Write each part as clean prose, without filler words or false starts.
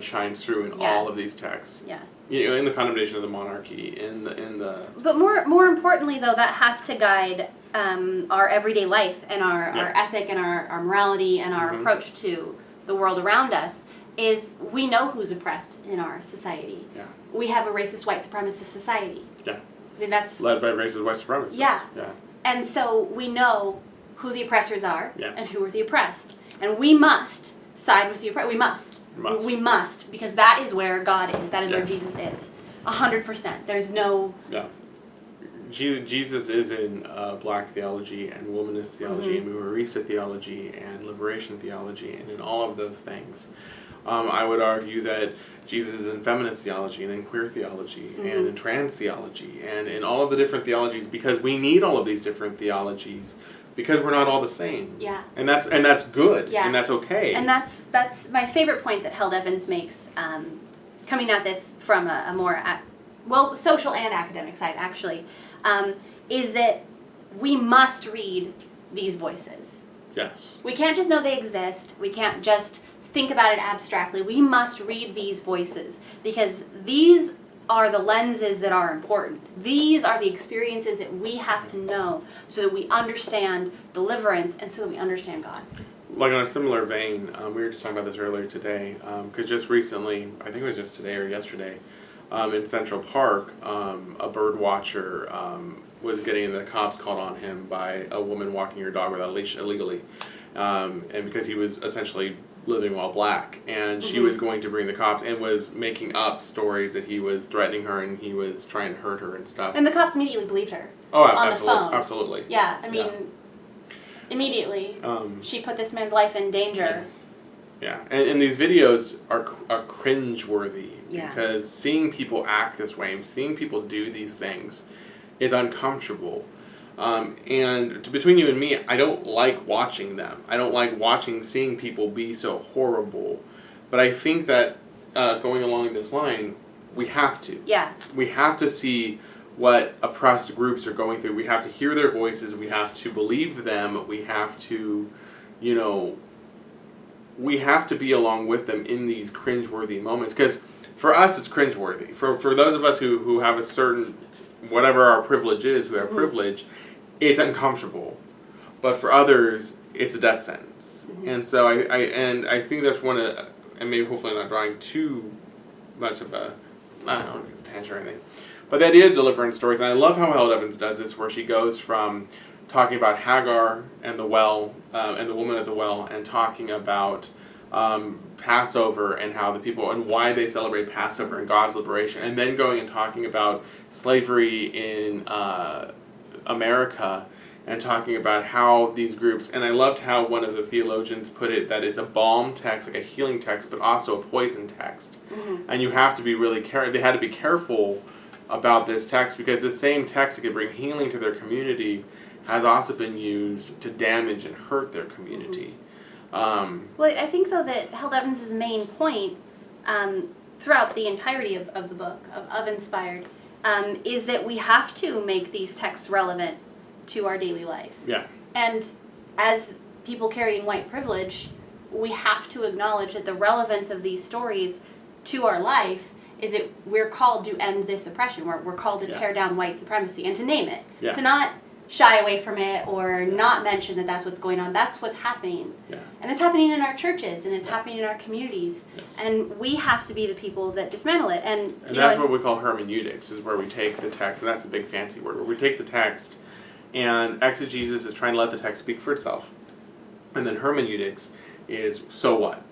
shines through in all of these texts. Yeah. In the condemnation of the monarchy, in the. But more importantly, though, that has to guide our everyday life and our ethic and our morality and our approach to the world around us. Is we know who's oppressed in our society. Yeah. We have a racist white supremacist society. Yeah. I mean, that's led by racist white supremacists. Yeah. Yeah. And so we know who the oppressors are and who are the oppressed, and we must side with the oppressed. We must, because that is where God is. That is where Jesus is. 100%. There's no. Yeah. Jesus is in black theology and womanist theology and Mujerista theology and liberation theology, and in all of those things. I would argue that Jesus is in feminist theology and in queer theology and in trans theology and in all of the different theologies, because we need all of these different theologies because we're not all the same. Yeah. And that's good. Yeah. And that's okay. And that's my favorite point that Held Evans makes, coming at this from a more social and academic side actually, is that we must read these voices. Yes. We can't just know they exist. We can't just think about it abstractly. We must read these voices, because these are the lenses that are important. These are the experiences that we have to know so that we understand deliverance and so that we understand God. Like on a similar vein, we were just talking about this earlier today, because just recently, I think it was just today or yesterday, in Central Park, a bird watcher was getting the cops called on him by a woman walking her dog without a leash illegally, and because he was essentially living while black, and she was going to bring the cops and was making up stories that he was threatening her and he was trying to hurt her and stuff. And the cops immediately believed her. Oh, on absolutely, the phone. Absolutely. Yeah, I mean, immediately she put this man's life in danger. Yeah, and these videos are cringeworthy because seeing people act this way, seeing people do these things, is uncomfortable. And between you and me, I don't like watching them. I don't like seeing people be so horrible. But I think that going along this line, we have to. Yeah. We have to see what oppressed groups are going through. We have to hear their voices. We have to believe them. We have to, we have to be along with them in these cringeworthy moments. Because for us, it's cringeworthy. For those of us who have a certain, whatever our privilege is, who have privilege, it's uncomfortable. But for others, it's a death sentence. And so I think that's one of, and maybe hopefully I'm not drawing too much of a, I don't know, it's a tangent or anything. But the idea of deliverance stories, and I love how Held Evans does this, where she goes from talking about Hagar and the well, and the woman at the well, and talking about Passover and how the people, and why they celebrate Passover and God's liberation, and then going and talking about slavery in America, and talking about how these groups, and I loved how one of the theologians put it, that it's a balm text, like a healing text, but also a poison text. And you have to be really careful, they had to be careful about this text, because the same text that could bring healing to their community has also been used to damage and hurt their community. Well, I think, though, that Held Evans' main point throughout the entirety of the book, of Inspired, is that we have to make these texts relevant to our daily life. Yeah. And as people carrying white privilege, we have to acknowledge that the relevance of these stories to our life is that we're called to end this oppression. We're called to tear down white supremacy and to name it. Yeah. To not shy away from it or not mention that that's what's going on. That's what's happening. Yeah. And it's happening in our churches and it's happening in our communities. Yes. And we have to be the people that dismantle it. And that's what we call hermeneutics, is where we take the text, and that's a big fancy word, where we take the text, and exegesis is trying to let the text speak for itself. And then hermeneutics is, so what?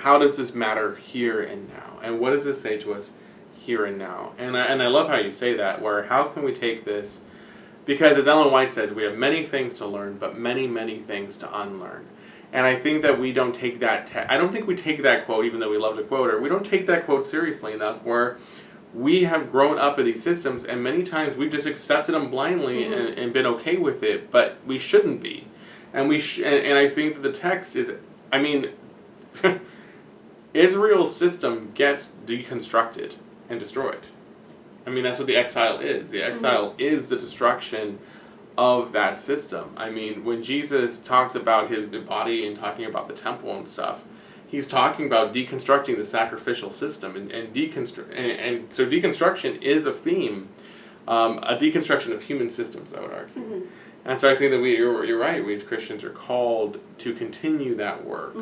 How does this matter here and now? And what does this say to us here and now? And I love how you say that, where how can we take this? Because as Ellen White says, we have many things to learn, but many, many things to unlearn. And I think that we don't take that, I don't think we take that quote, even though we love to quote her, we don't take that quote seriously enough, where we have grown up in these systems, and many times we've just accepted them blindly and been okay with it, but we shouldn't be. And and I think that the text is, I mean, Israel's system gets deconstructed and destroyed. I mean, that's what the exile is. The exile is the destruction of that system. I mean, when Jesus talks about his body and talking about the temple and stuff, he's talking about deconstructing the sacrificial system, and so deconstruction is a theme, a deconstruction of human systems, I would argue. Mm-hmm. And so I think that you're right, we as Christians are called to continue that work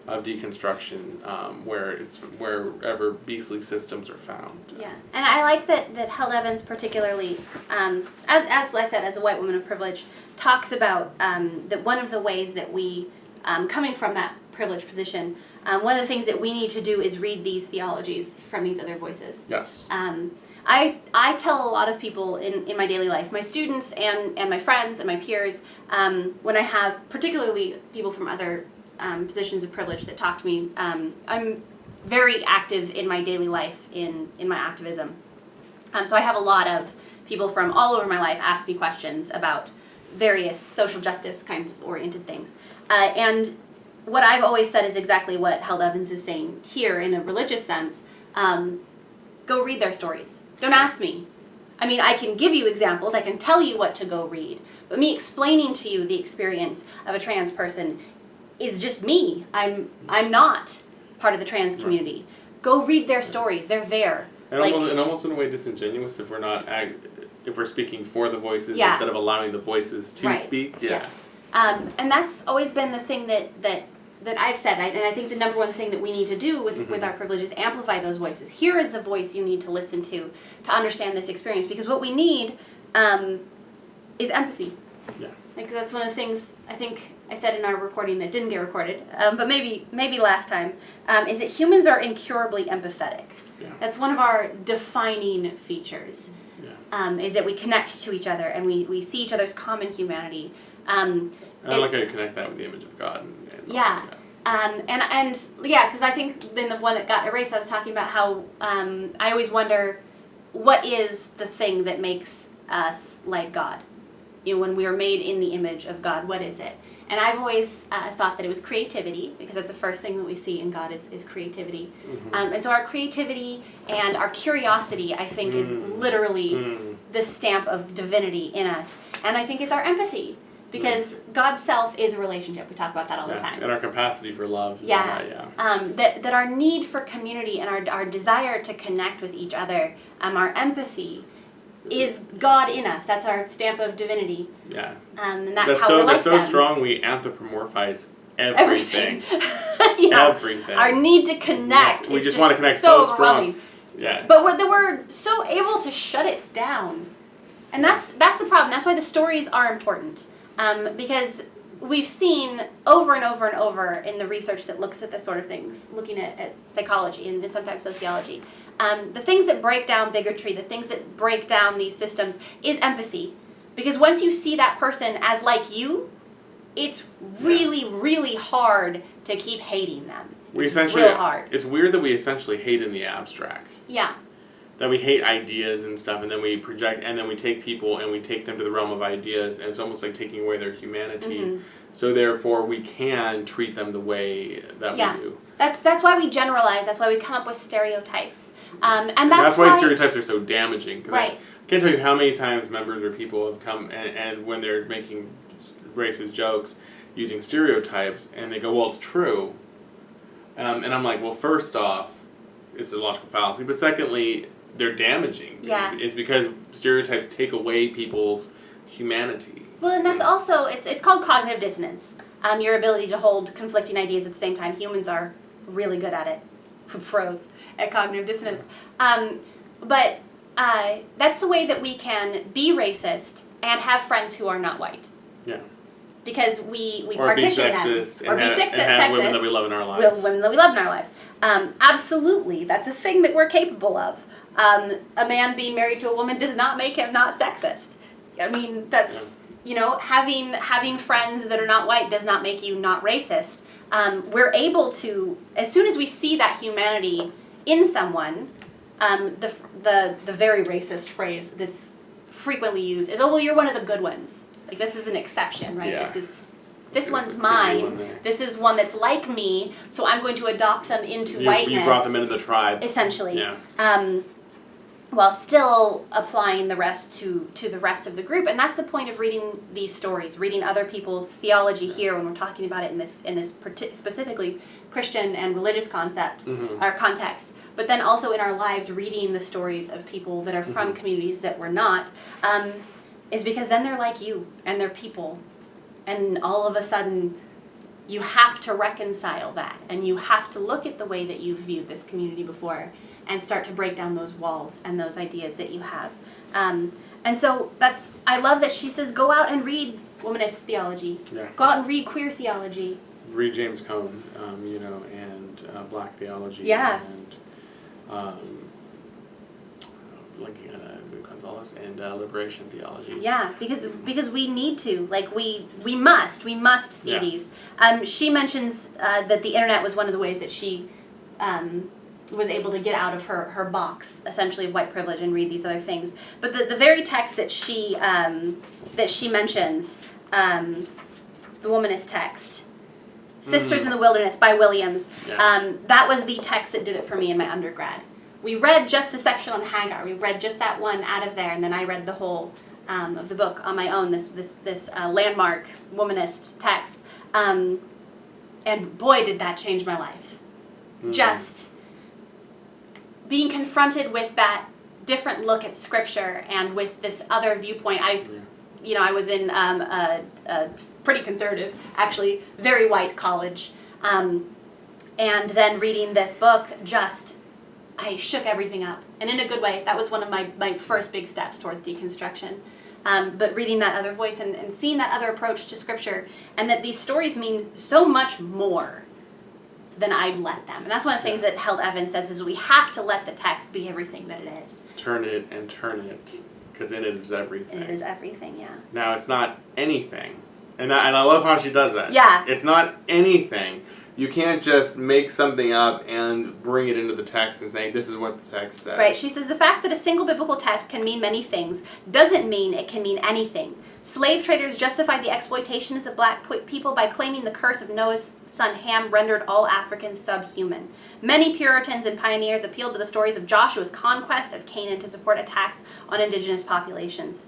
of deconstruction wherever beastly systems are found. Yeah, and I like that Held Evans particularly, as I said, as a white woman of privilege, talks about that one of the ways that we, coming from that privileged position, one of the things that we need to do is read these theologies from these other voices. Yes. I tell a lot of people in my daily life, my students and my friends and my peers, when I have particularly people from other positions of privilege that talk to me, I'm very active in my daily life in my activism. So I have a lot of people from all over my life ask me questions about various social justice kinds of oriented things. And what I've always said is exactly what Held Evans is saying here in a religious sense. Go read their stories. Don't ask me. I mean, I can give you examples, I can tell you what to go read, but me explaining to you the experience of a trans person is just me. I'm not part of the trans community. Go read their stories. They're there. And almost in a way disingenuous if we're speaking for the voices instead of allowing the voices to speak. Yeah. Yes. And that's always been the thing that I've said, and I think the number one thing that we need to do with our privilege is amplify those voices. Here is a voice you need to listen to understand this experience, because what we need is empathy. Yeah. Like that's one of the things I think I said in our recording that didn't get recorded, but maybe last time, is that humans are incurably empathetic. Yeah. That's one of our defining features, is that we connect to each other and we see each other's common humanity. And I like how you connect that with the image of God. Because I think in the one that got erased, I was talking about how I always wonder, what is the thing that makes us like God? You know, when we are made in the image of God, what is it? And I've always thought that it was creativity, because that's the first thing that we see in God is creativity. And so our creativity and our curiosity, I think, is literally the stamp of divinity in us. And I think it's our empathy. Because God's self is a relationship. We talk about that all the time. And our capacity for love. That our need for community and our desire to connect with each other, our empathy, is God in us. That's our stamp of divinity. Yeah. And that's how we're like that's so them. strong, we anthropomorphize everything. Everything. Our need to connect we is just want to connect so strong. overwhelming. Yeah. But we're so able to shut it down. And that's the problem. That's why the stories are important. Because we've seen over and over and over in the research that looks at this sort of things, looking at psychology and sometimes sociology, the things that break down bigotry, the things that break down these systems is empathy. Because once you see that person as like you, it's really, really hard to keep hating them. It's real hard. It's weird that we essentially hate in the abstract. Yeah. That we hate ideas and stuff, and then we project, and then we take people and we take them to the realm of ideas, and it's almost like taking away their humanity. So therefore, we can treat them the way that we do. That's why we generalize. That's why we come up with stereotypes. And that's why stereotypes are so damaging. Right. I can't tell you how many times members or people have come and when they're making racist jokes using stereotypes, and they go, "Well, it's true," and I'm like, "Well, first off, it's a logical fallacy, but secondly, they're damaging. It's because stereotypes take away people's humanity." Well, and that's also, it's called cognitive dissonance. Your ability to hold conflicting ideas at the same time. Humans are really good at it. Pros at cognitive dissonance. But that's the way that we can be racist and have friends who are not white. Yeah. Because we or partition be sexist them. Or be and have women that we love in our lives. Women that we love in our lives. Absolutely. That's a thing that we're capable of. A man being married to a woman does not make him not sexist. I mean, that's, having friends that are not white does not make you not racist. We're able to, as soon as we see that humanity in someone, the very racist phrase that's frequently used is, "Oh, well, you're one of the good ones." Like, this is an exception, right? Yeah. This one's mine. This is one that's like me, so I'm going to adopt them into whiteness. You brought them into the tribe. Essentially. Yeah. While still applying the rest to the rest of the group. And that's the point of reading these stories, reading other people's theology here when we're talking about it in this specifically Christian and religious concept Mm-hmm. or context, but then also in our lives reading the stories of people that are from communities that we're not, is because then they're like you and they're people, and all of a sudden you have to reconcile that, and you have to look at the way that you've viewed this community before and start to break down those walls and those ideas that you have. And so I love that she says, go out and read womanist theology. Yeah. Go out and read queer theology. Read James Cone, and Black theology. Yeah. And blanking on Gonzalez and liberation theology. Yeah, because we need to, like, we must see these. She mentions that the internet was one of the ways that she was able to get out of her box, essentially, of white privilege and read these other things. But the very text that she mentions, the womanist text, Sisters in the Wilderness by Williams, that was the text that did it for me in my undergrad. We read just the section on Hagar. We read just that one out of there, and then I read the whole of the book on my own, this landmark womanist text. And boy, did that change my life. Just being confronted with that different look at Scripture and with this other viewpoint. I was in a pretty conservative, actually, very white college. And then reading this book, I shook everything up. And in a good way. That was one of my first big steps towards deconstruction. But reading that other voice and seeing that other approach to Scripture, and that these stories mean so much more than I'd let them. And that's one of the things that Held Evans says, is we have to let the text be everything that it is. Turn it and turn it, because in it is everything. It is everything, yeah. Now, it's not anything. And I love how she does that. Yeah. It's not anything. You can't just make something up and bring it into the text and say, this is what the text says. Right. She says, the fact that a single biblical text can mean many things doesn't mean it can mean anything. Slave traders justified the exploitations of black people by claiming the curse of Noah's son Ham rendered all Africans subhuman. Many Puritans and pioneers appealed to the stories of Joshua's conquest of Canaan to support attacks on indigenous populations.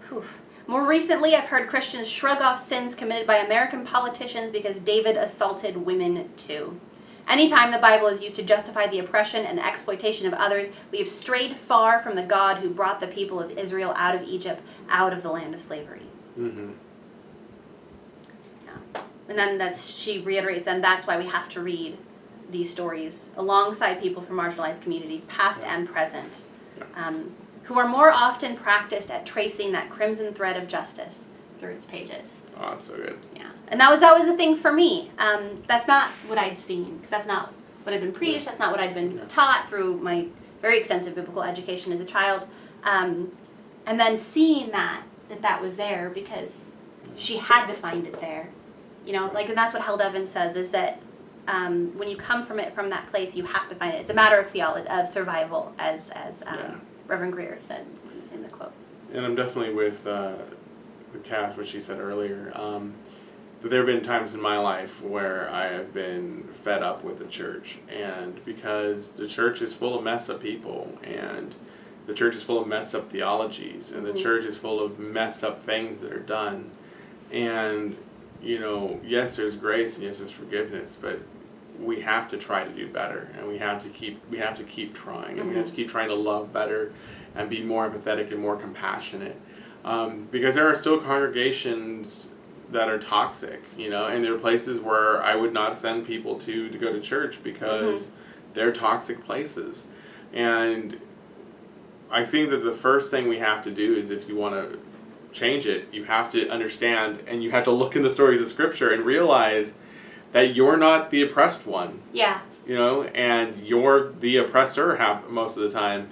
Whew. More recently, I've heard Christians shrug off sins committed by American politicians because David assaulted women too. Anytime the Bible is used to justify the oppression and exploitation of others, we have strayed far from the God who brought the people of Israel out of Egypt, out of the land of slavery. Mm-hmm. Yeah. And then she reiterates, and that's why we have to read these stories alongside people from marginalized communities, past and present, who are more often practiced at tracing that crimson thread of justice through its pages. Oh, that's so good. Yeah, and that was the thing for me. That's not what I'd seen, because that's not what I'd been preached. That's not what I'd been taught through my very extensive biblical education as a child. And then seeing that was there because she had to find it there. And that's what Held Evans says, is that when you come from that place, you have to find it. It's a matter of theology, of survival, as Reverend Greer said in the quote. And I'm definitely with Cass, what she said earlier, that there have been times in my life where I have been fed up with the church, and because the church is full of messed up people, and the church is full of messed up theologies, and the church is full of messed up things that are done, and yes, there's grace and yes, there's forgiveness, but we have to try to do better, and we have to keep trying, and we have to keep trying to love better and be more empathetic and more compassionate, because there are still congregations that are toxic, and there are places where I would not send people to go to church because they're toxic places. And I think that the first thing we have to do is, if you want to change it, you have to understand, and you have to look in the stories of Scripture and realize that you're not the oppressed one. Yeah. And you're the oppressor most of the time.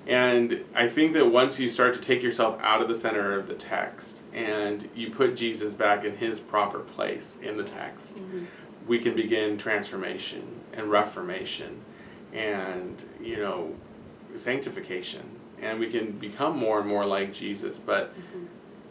And I think that once you start to take yourself out of the center of the text and you put Jesus back in his proper place in the text, we can begin transformation and reformation and, sanctification. And we can become more and more like Jesus. But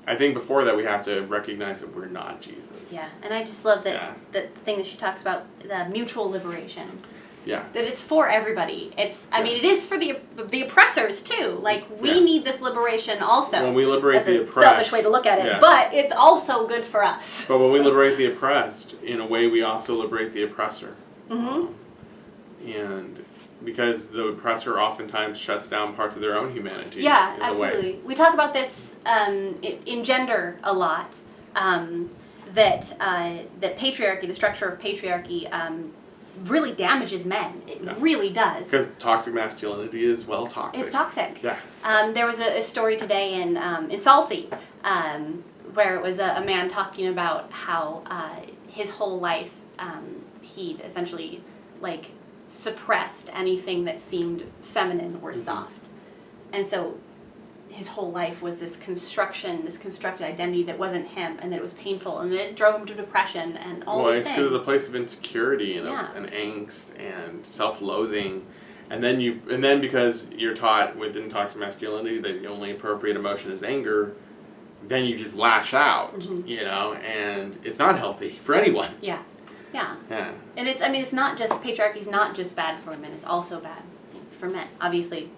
I think before that we have to recognize that we're not Jesus. Yeah, and I just love that the thing that she talks about, the mutual liberation. Yeah. That it's for everybody. I mean, it is for the oppressors too. Like, we need this liberation also. When we liberate the oppressed. Selfish way to look at it, but it's also good for us. But when we liberate the oppressed, in a way we also liberate the oppressor. And because the oppressor oftentimes shuts down parts of their own humanity. Yeah, in absolutely. A way. We talk about this in gender a lot. That patriarchy, the structure of patriarchy, really damages men. It really does. Because toxic masculinity is, well, toxic. It's toxic. Yeah. There was a story today in Salty where it was a man talking about how his whole life he'd essentially like suppressed anything that seemed feminine or soft. And so his whole life was this constructed identity that wasn't him, and that it was painful, and it drove him to depression and all these things. Well, it's because it's a place of insecurity and angst and self-loathing, and then because you're taught within toxic masculinity that the only appropriate emotion is anger, then you just lash out, and it's not healthy for anyone. Yeah. And it's not just, patriarchy's not just bad for women, it's also bad for men, obviously.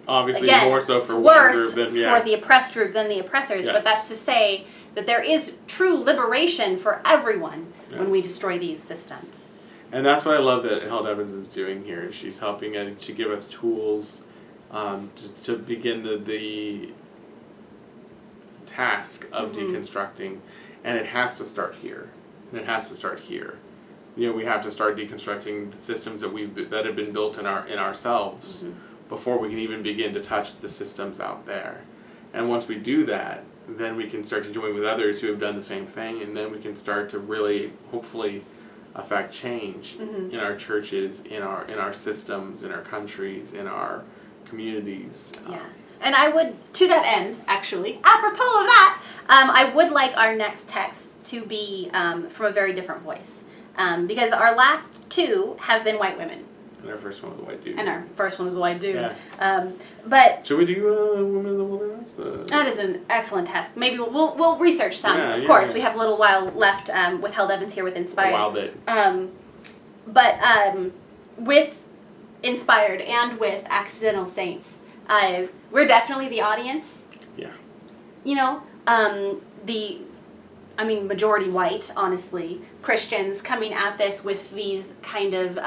Again, more so for one group than for the oppressed group than the oppressors, but that's to say that there is true liberation for everyone when we destroy these systems. And that's what I love that Held Evans is doing here. She's helping to give us tools to begin the task of deconstructing, and it has to start here. We have to start deconstructing the systems that have been built in ourselves. Before we can even begin to touch the systems out there. And once we do that, then we can start to join with others who have done the same thing, and then we can start to really, hopefully, affect change in our churches, in our systems, in our countries, in our communities. And I would, to that end, actually, apropos of that, I would like our next text to be from a very different voice. Because our last two have been white women. And our first one was a white dude. And our first one was a white dude. Yeah. But should we do Women of the Wilderness? That is an excellent task. Maybe we'll research some. Of course, we have a little while left with Held Evans here with Inspired. A while bit. But with Inspired and with Accidental Saints, we're definitely the audience. Yeah. Majority white, honestly, Christians coming at this with these kind of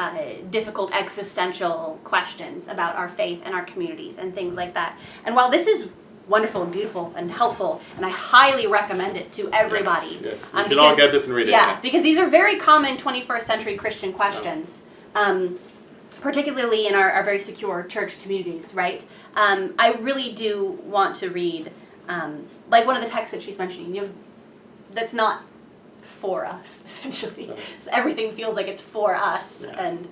difficult existential questions about our faith and our communities and things like that. And while this is wonderful and beautiful and helpful, and I highly recommend it to everybody. Yes. You should all get this and read it. Yeah, because these are very common 21st century Christian questions, particularly in our very secure church communities, right? I really do want to read, like one of the texts that she's mentioning, that's not for us, essentially. So everything feels like it's for us, and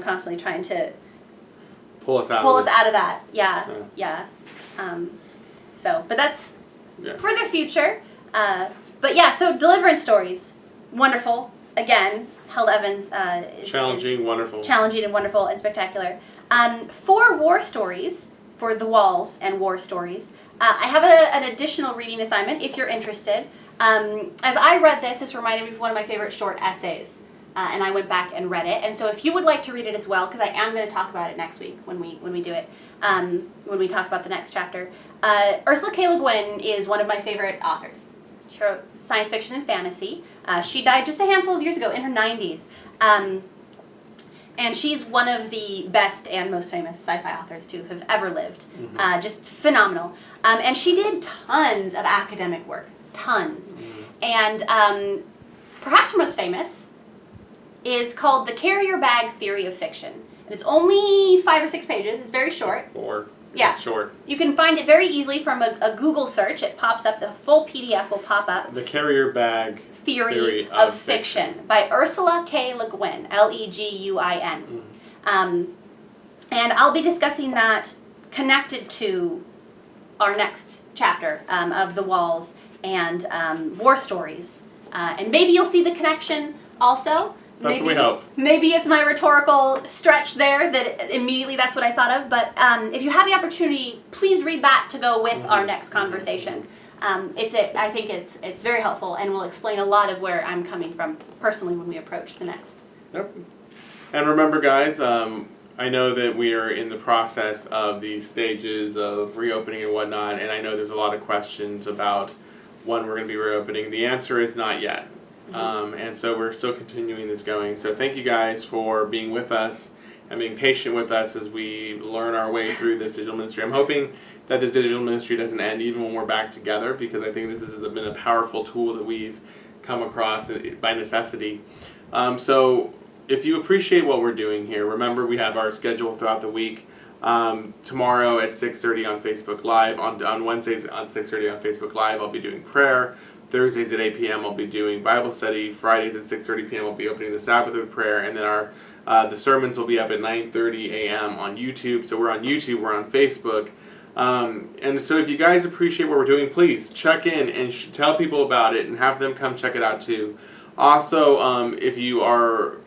constantly trying to pull us out of that. Yeah. But that's for the future. So Deliverance Stories, wonderful. Again, Held Evans is challenging, wonderful. Challenging and wonderful and spectacular. For War Stories, for The Walls and War Stories, I have an additional reading assignment if you're interested. As I read this reminded me of one of my favorite short essays, and I went back and read it. And so if you would like to read it as well, because I am going to talk about it next week when we do it, when we talk about the next chapter. Ursula K. Le Guin is one of my favorite authors. She wrote science fiction and fantasy. She died just a handful of years ago, in her 90s. And she's one of the best and most famous sci-fi authors to have ever lived. Just phenomenal. And she did tons of academic work. Tons. And perhaps her most famous is called The Carrier Bag Theory of Fiction. And it's only 5 or 6 pages. It's very short. It's short. You can find it very easily from a Google search. It pops up. The full PDF will pop up. The Carrier Bag Theory of Fiction by Ursula K. Le Guin, Leguin. And I'll be discussing that connected to our next chapter of The Walls and War Stories. And maybe you'll see the connection also. That's what we hope. Maybe it's my rhetorical stretch there that immediately that's what I thought of. But if you have the opportunity, please read that to go with our next conversation. I think it's very helpful and will explain a lot of where I'm coming from personally when we approach the next. Yep. And remember, guys, I know that we are in the process of these stages of reopening and whatnot, and I know there's a lot of questions about when we're going to be reopening. The answer is not yet. And so we're still continuing this going. So thank you guys for being with us and being patient with us as we learn our way through this digital ministry. I'm hoping that this digital ministry doesn't end even when we're back together, because I think this has been a powerful tool that we've come across by necessity. So if you appreciate what we're doing here, remember we have our schedule throughout the week. Tomorrow at 6:30 on Facebook Live. On Wednesdays at 6:30 on Facebook Live, I'll be doing prayer. Thursdays at 8 p.m. I'll be doing Bible study. Fridays at 6:30 p.m. I'll be opening the Sabbath with prayer, and then the sermons will be up at 9:30 a.m. on YouTube. So we're on YouTube, we're on Facebook. And so if you guys appreciate what we're doing, please check in and tell people about it and have them come check it out too. Also, if you are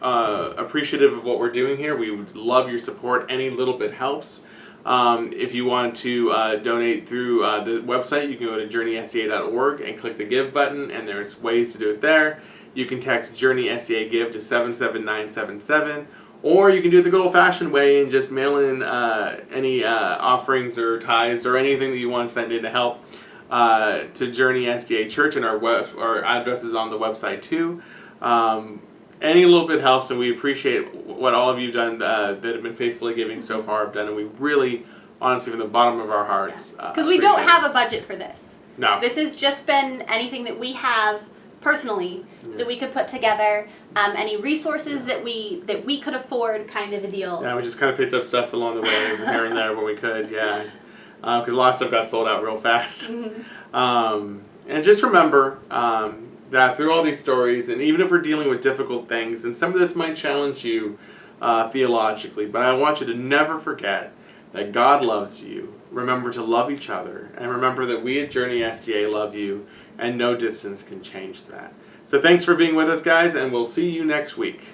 appreciative of what we're doing here, we would love your support. Any little bit helps. If you want to donate through the website, you can go to journeysda.org and click the give button, and there's ways to do it there. You can text Journey SDA Give to 77977, or you can do it the good old-fashioned way and just mail in any offerings or tithes or anything that you want to send in to help to Journey SDA Church, and our address is on the website too. Any little bit helps, and we appreciate what all of you done that have been faithfully giving so far have done, and we really, honestly, from the bottom of our hearts, because we don't have a budget for this. No. This has just been anything that we have personally that we could put together, any resources that we could afford, kind of a deal. Yeah, we just kind of picked up stuff along the way here and there when we could, yeah. Because a lot of stuff got sold out real fast. And just remember that through all these stories, and even if we're dealing with difficult things, and some of this might challenge you theologically, but I want you to never forget that God loves you. Remember to love each other, and remember that we at Journey SDA love you, and no distance can change that. So thanks for being with us, guys, and we'll see you next week.